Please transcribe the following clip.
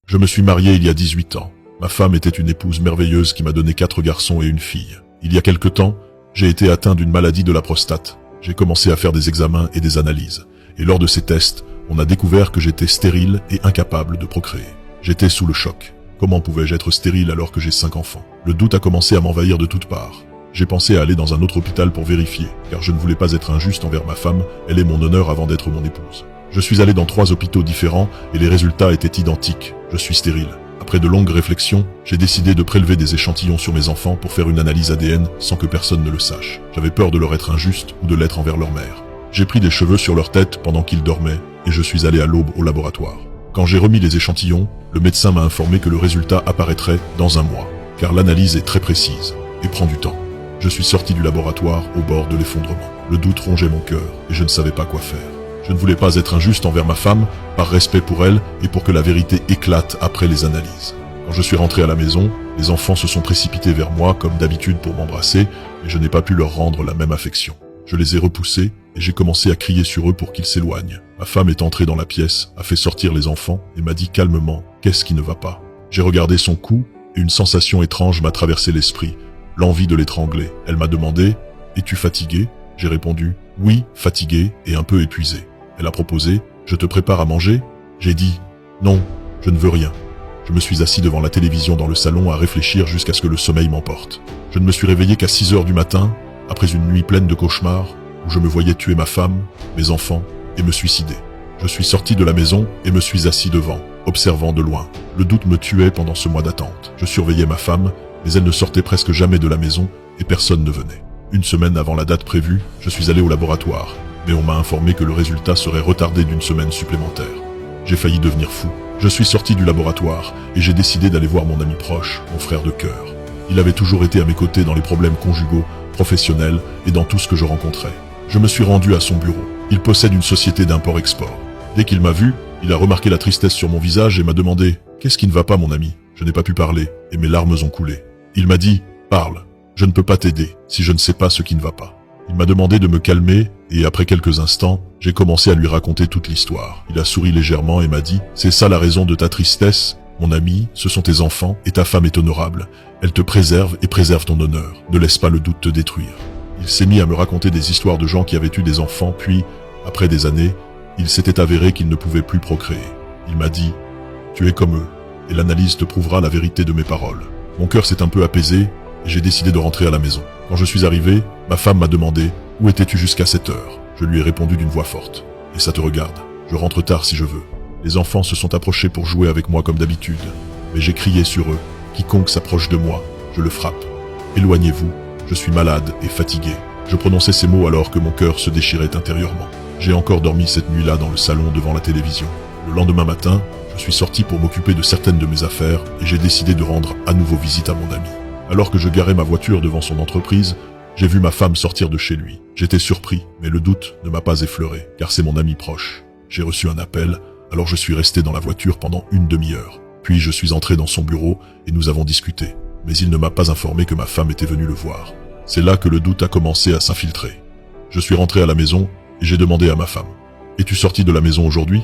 Je me suis marié il y a 18 ans. Ma femme était une épouse merveilleuse qui m'a donné 4 garçons et une fille. Il y a quelque temps, j'ai été atteint d'une maladie de la prostate. J'ai commencé à faire des examens et des analyses. Et lors de ces tests, on a découvert que j'étais stérile et incapable de procréer. J'étais sous le choc. Comment pouvais-je être stérile alors que j'ai 5 enfants? Le doute a commencé à m'envahir de toutes parts. J'ai pensé à aller dans un autre hôpital pour vérifier, car je ne voulais pas être injuste envers ma femme, elle est mon honneur avant d'être mon épouse. Je suis allé dans 3 hôpitaux différents et les résultats étaient identiques. Je suis stérile. Après de longues réflexions, j'ai décidé de prélever des échantillons sur mes enfants pour faire une analyse ADN sans que personne ne le sache. J'avais peur de leur être injuste ou de l'être envers leur mère. J'ai pris des cheveux sur leur tête pendant qu'ils dormaient et je suis allé à l'aube au laboratoire. Quand j'ai remis les échantillons, le médecin m'a informé que le résultat apparaîtrait dans 1 mois, car l'analyse est très précise et prend du temps. Je suis sorti du laboratoire au bord de l'effondrement. Le doute rongeait mon cœur et je ne savais pas quoi faire. Je ne voulais pas être injuste envers ma femme, par respect pour elle et pour que la vérité éclate après les analyses. Quand je suis rentré à la maison, les enfants se sont précipités vers moi comme d'habitude pour m'embrasser, mais je n'ai pas pu leur rendre la même affection. Je les ai repoussés et j'ai commencé à crier sur eux pour qu'ils s'éloignent. Ma femme est entrée dans la pièce, a fait sortir les enfants et m'a dit calmement « Qu'est-ce qui ne va pas ?» J'ai regardé son cou et une sensation étrange m'a traversé l'esprit, l'envie de l'étrangler. Elle m'a demandé « Es-tu fatigué ?» J'ai répondu « Oui, fatigué et un peu épuisé ». Elle a proposé « Je te prépare à manger ?» J'ai dit « Non, je ne veux rien ». Je me suis assis devant la télévision dans le salon à réfléchir jusqu'à ce que le sommeil m'emporte. Je ne me suis réveillé qu'à 6 heures du matin, après une nuit pleine de cauchemars, où je me voyais tuer ma femme, mes enfants et me suicider. Je suis sorti de la maison et me suis assis devant, observant de loin. Le doute me tuait pendant ce mois d'attente. Je surveillais ma femme, mais elle ne sortait presque jamais de la maison et personne ne venait. Une semaine avant la date prévue, je suis allé au laboratoire, mais on m'a informé que le résultat serait retardé d'1 semaine supplémentaire. J'ai failli devenir fou. Je suis sorti du laboratoire et j'ai décidé d'aller voir mon ami proche, mon frère de cœur. Il avait toujours été à mes côtés dans les problèmes conjugaux, professionnels et dans tout ce que je rencontrais. Je me suis rendu à son bureau. Il possède une société d'import-export. Dès qu'il m'a vu, il a remarqué la tristesse sur mon visage et m'a demandé « Qu'est-ce qui ne va pas, mon ami ?» Je n'ai pas pu parler et mes larmes ont coulé. Il m'a dit « Parle, je ne peux pas t'aider si je ne sais pas ce qui ne va pas. » Il m'a demandé de me calmer et après quelques instants, j'ai commencé à lui raconter toute l'histoire. Il a souri légèrement et m'a dit « C'est ça la raison de ta tristesse ? Mon ami, ce sont tes enfants et ta femme est honorable. Elle te préserve et préserve ton honneur. Ne laisse pas le doute te détruire. » Il s'est mis à me raconter des histoires de gens qui avaient eu des enfants, puis, après des années, il s'était avéré qu'ils ne pouvaient plus procréer. Il m'a dit « Tu es comme eux, et l'analyse te prouvera la vérité de mes paroles. » Mon cœur s'est un peu apaisé, et j'ai décidé de rentrer à la maison. Quand je suis arrivé, ma femme m'a demandé « Où étais-tu jusqu'à cette heure ?» Je lui ai répondu d'une voix forte « Et ça te regarde, je rentre tard si je veux. » Les enfants se sont approchés pour jouer avec moi comme d'habitude, mais j'ai crié sur eux « Quiconque s'approche de moi, je le frappe. Éloignez-vous. Je suis malade et fatigué. » Je prononçais ces mots alors que mon cœur se déchirait intérieurement. J'ai encore dormi cette nuit-là dans le salon devant la télévision. Le lendemain matin, je suis sorti pour m'occuper de certaines de mes affaires et j'ai décidé de rendre à nouveau visite à mon ami. Alors que je garais ma voiture devant son entreprise, j'ai vu ma femme sortir de chez lui. J'étais surpris, mais le doute ne m'a pas effleuré, car c'est mon ami proche. J'ai reçu un appel, alors je suis resté dans la voiture pendant une demi-heure. Puis je suis entré dans son bureau et nous avons discuté. Mais il ne m'a pas informé que ma femme était venue le voir. C'est là que le doute a commencé à s'infiltrer. Je suis rentré à la maison et j'ai demandé à ma femme « Es-tu sorti de la maison aujourd'hui ?»